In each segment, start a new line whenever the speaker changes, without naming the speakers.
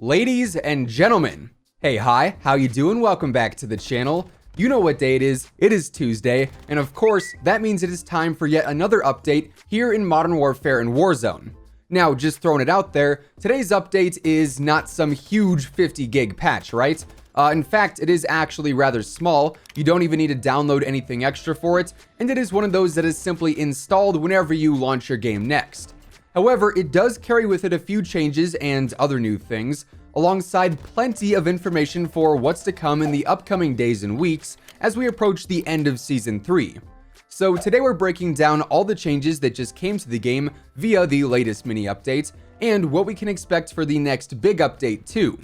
Ladies and gentlemen, hey, hi, how you doing? Welcome back to the channel. You know what day it is Tuesday, and of course, that means it is time for yet another update here in Modern Warfare and Warzone. Now, just throwing it out there, today's update is not some huge 50 gig patch, right? In fact, it is actually rather small. You don't even need to download anything extra for it, and it is one of those that is simply installed whenever you launch your game next. However, it does carry with it a few changes and other new things, alongside plenty of information for what's to come in the upcoming days and weeks as we approach the end of Season 3. So today we're breaking down all the changes that just came to the game via the latest mini update, and what we can expect for the next big update too.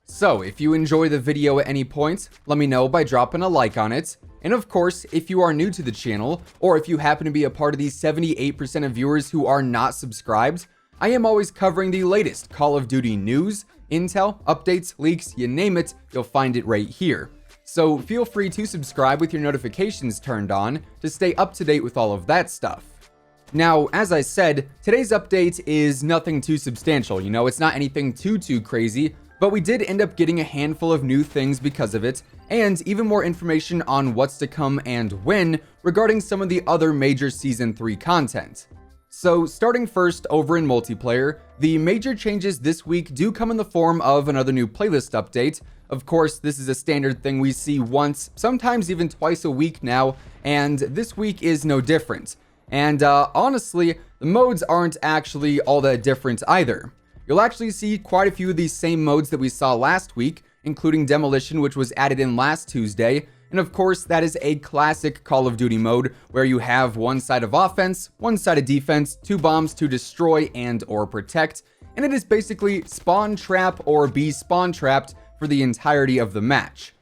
So if you enjoy the video at any point, let me know by dropping a like on it. And of course, if you are new to the channel, or if you happen to be a part of the 78% of viewers who are not subscribed, I am always covering the latest Call of Duty news, intel, updates, leaks, you name it, you'll find it right here. So feel free to subscribe with your notifications turned on to stay up to date with all of that stuff. Now, as I said, today's update is nothing too substantial, it's not anything too crazy, but we did end up getting a handful of new things because of it, and even more information on what's to come and when regarding some of the other major Season 3 content. So starting first over in multiplayer, the major changes this week do come in the form of another new playlist update. Of course, this is a standard thing we see once, sometimes even twice a week now, and this week is no different. And honestly, the modes aren't actually all that different either. You'll actually see quite a few of these same modes that we saw last week, including Demolition, which was added in last Tuesday. And of course, that is a classic Call of Duty mode where you have one side of offense, one side of defense, two bombs to destroy and or protect, and it is basically spawn trap or be spawn trapped for the entirety of the match.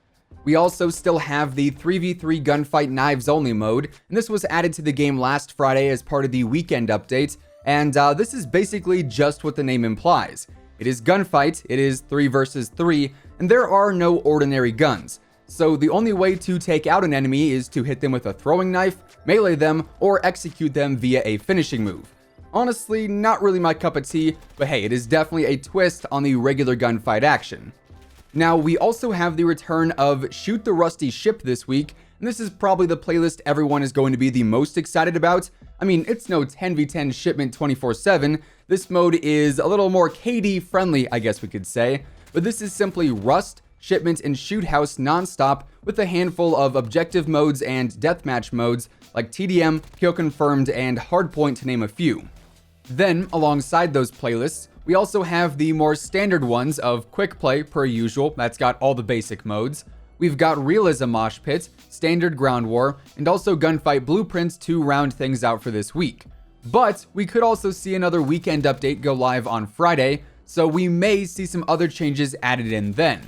We also still have the 3v3 gunfight knives only mode, and this was added to the game last Friday as part of the weekend update. And this is basically just what the name implies. It is gunfight, it is 3 versus 3, and there are no ordinary guns. So the only way to take out an enemy is to hit them with a throwing knife, melee them, or execute them via a finishing move. Honestly, not really my cup of tea, but hey, it is definitely a twist on the regular gunfight action. Now, we also have the return of Shoot the Rusty Ship this week, and this is probably the playlist everyone is going to be the most excited about. I mean, it's no 10v10 shipment 24/7. This mode is a little more KD friendly, I guess we could say. But this is simply Rust, Shipment, and Shoot House non-stop with a handful of objective modes and deathmatch modes like TDM, Kill Confirmed, and Hardpoint to name a few. Then, alongside those playlists, we also have the more standard ones of Quick Play per usual, that's got all the basic modes. We've got Realism Mosh Pit, Standard Ground War, and also Gunfight Blueprints to round things out for this week. But we could also see another weekend update go live on Friday, so we may see some other changes added in then.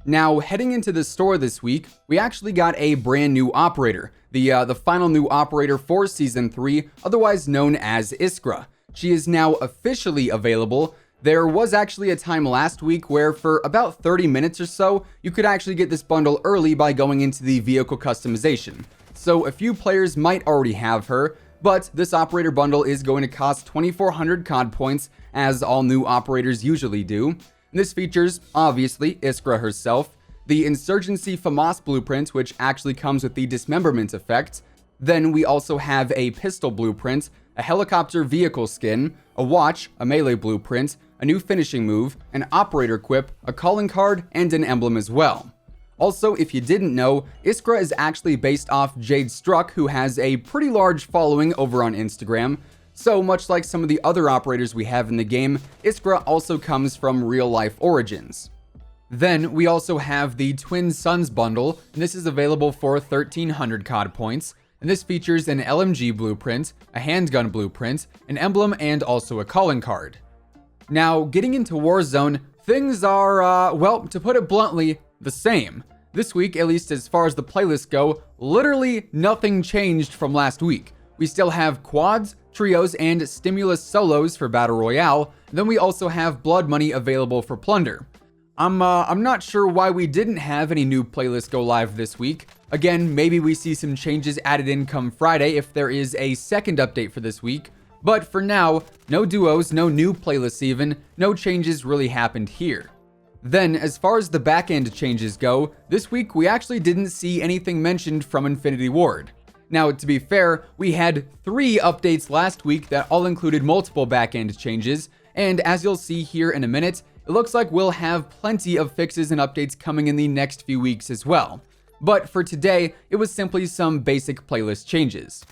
Now, heading into the store this week, we actually got a brand new operator, the final new operator for Season 3, otherwise known as Iskra. She is now officially available. There was actually a time last week where for about 30 minutes or so, you could actually get this bundle early by going into the vehicle customization. So a few players might already have her, but this operator bundle is going to cost 2,400 COD points, as all new operators usually do. This features, obviously, Iskra herself, the Insurgency FAMAS blueprint, which actually comes with the dismemberment effect. Then we also have a pistol blueprint, a helicopter vehicle skin, a watch, a melee blueprint, a new finishing move, an operator quip, a calling card, and an emblem as well. Also, if you didn't know, Iskra is actually based off Jade Struck, who has a pretty large following over on Instagram. So much like some of the other operators we have in the game, Iskra also comes from real-life origins. Then we also have the Twin Suns bundle, and this is available for 1,300 COD points. And this features an LMG blueprint, a handgun blueprint, an emblem, and also a calling card. Now, getting into Warzone, things are, well, to put it bluntly, the same. This week, at least as far as the playlists go, literally nothing changed from last week. We still have quads, trios, and stimulus solos for Battle Royale. Then we also have blood money available for plunder. I'm not sure why we didn't have any new playlists go live this week. Again, maybe we see some changes added in come Friday if there is a second update for this week. But for now, no duos, no new playlists even, no changes really happened here. Then, as far as the backend changes go, this week we actually didn't see anything mentioned from Infinity Ward. Now, to be fair, we had 3 updates last week that all included multiple backend changes, and as you'll see here in a minute, it looks like we'll have plenty of fixes and updates coming in the next few weeks as well. But for today, it was simply some basic playlist changes.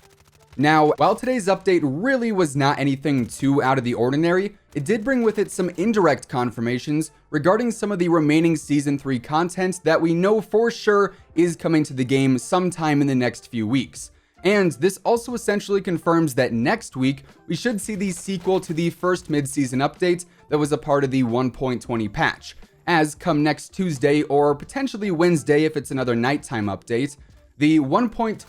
Now, while today's update really was not anything too out of the ordinary, it did bring with it some indirect confirmations regarding some of the remaining Season 3 content that we know for sure is coming to the game sometime in the next few weeks. And this also essentially confirms that next week, we should see the sequel to the first mid-season update that was a part of the 1.20 patch, as come next Tuesday or potentially Wednesday if it's another nighttime update, the 1.21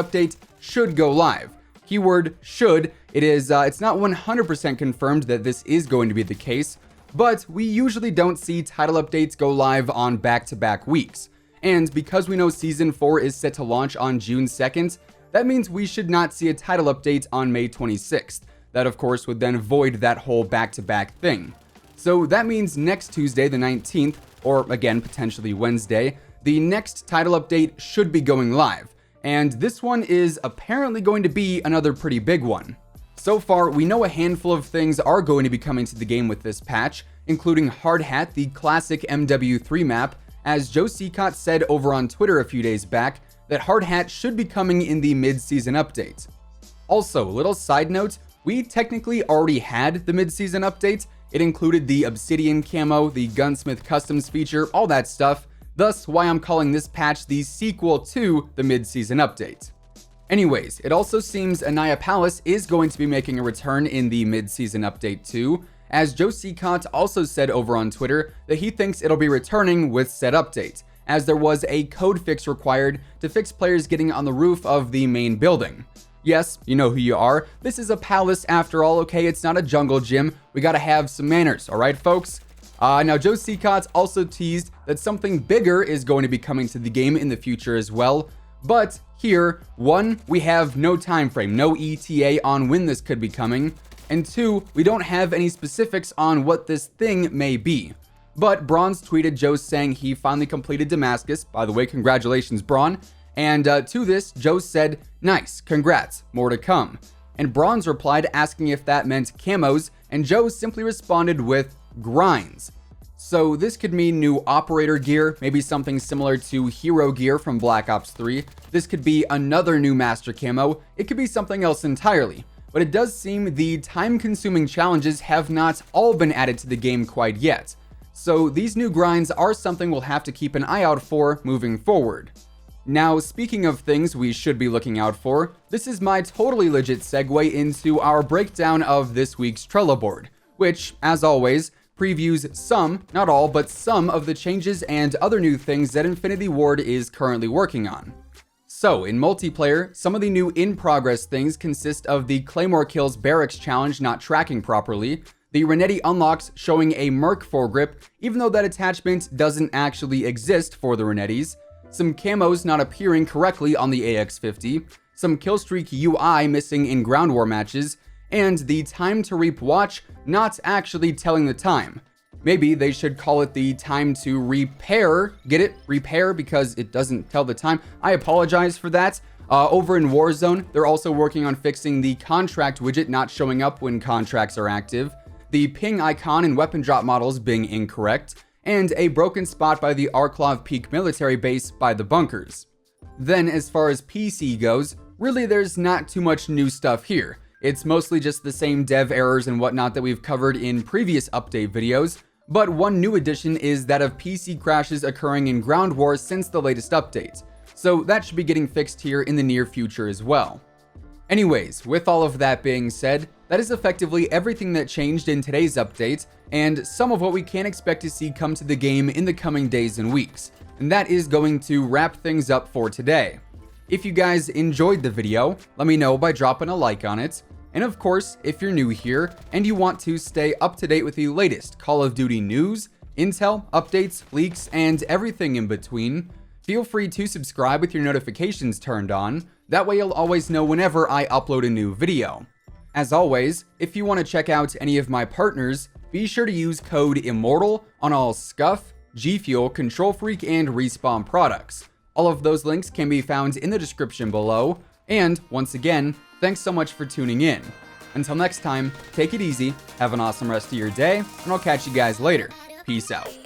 update should go live. Keyword should. It's not 100% confirmed that this is going to be the case, but we usually don't see title updates go live on back-to-back weeks. And because we know Season 4 is set to launch on June 2nd, that means we should not see a title update on May 26th. That of course would then void that whole back-to-back thing. So that means next Tuesday the 19th, or again potentially Wednesday, the next title update should be going live. And this one is apparently going to be another pretty big one. So far, we know a handful of things are going to be coming to the game with this patch, including Hard Hat, the classic MW3 map, as Joe Seacott said over on Twitter a few days back, that Hard Hat should be coming in the mid-season update. Also, little side note, we technically already had the mid-season update. It included the Obsidian camo, the Gunsmith Customs feature, all that stuff. Thus, why I'm calling this patch the sequel to the mid-season update. Anyways, it also seems Anaya Palace is going to be making a return in the mid-season update too, as Joe Seacott also said over on Twitter that he thinks it'll be returning with said update, as there was a code fix required to fix players getting on the roof of the main building. Yes, you know who you are. This is a palace after all, okay? It's not a jungle gym. We gotta have some manners, alright folks? Now, Joe Seacott also teased that something bigger is going to be coming to the game in the future as well. But here, 1, we have no time frame, no ETA on when this could be coming. And 2, we don't have any specifics on what this thing may be. But Bronze tweeted Joe saying he finally completed Damascus. By the way, congratulations, Braun. And to this, Joe said, "Nice, congrats, more to come." And Bronze replied asking if that meant camos, and Joe simply responded with grinds. So this could mean new operator gear, maybe something similar to hero gear from Black Ops 3. This could be another new master camo. It could be something else entirely. But it does seem the time-consuming challenges have not all been added to the game quite yet. So these new grinds are something we'll have to keep an eye out for moving forward. Now, speaking of things we should be looking out for, this is my totally legit segue into our breakdown of this week's Trello Board, which, as always, previews some, not all, but some of the changes and other new things that Infinity Ward is currently working on. So, in multiplayer, some of the new in-progress things consist of the Claymore Kills Barracks challenge not tracking properly, the Renetti unlocks showing a Merc foregrip, even though that attachment doesn't actually exist for the Renettis, some camos not appearing correctly on the AX50, some Killstreak UI missing in ground war matches, and the time to reap watch not actually telling the time. Maybe they should call it the time to repair. Get it? Repair, because it doesn't tell the time. I apologize for that. Over in Warzone, they're also working on fixing the contract widget not showing up when contracts are active, the ping icon and weapon drop models being incorrect, and a broken spot by the Arklov Peak military base by the bunkers. Then, as far as PC goes, really there's not too much new stuff here. It's mostly just the same dev errors and whatnot that we've covered in previous update videos, but one new addition is that of PC crashes occurring in ground war since the latest update, so that should be getting fixed here in the near future as well. Anyways, with all of that being said, that is effectively everything that changed in today's update, and some of what we can expect to see come to the game in the coming days and weeks, and that is going to wrap things up for today. If you guys enjoyed the video, let me know by dropping a like on it. And of course, if you're new here and you want to stay up to date with the latest Call of Duty news, intel, updates, leaks, and everything in between, feel free to subscribe with your notifications turned on. That way you'll always know whenever I upload a new video. As always, if you want to check out any of my partners, be sure to use code IMMORTAL on all scuff, G Fuel, Control Freak, and Respawn products. All of those links can be found in the description below. And once again, thanks so much for tuning in. Until next time, take it easy, have an awesome rest of your day, and I'll catch you guys later. Peace out.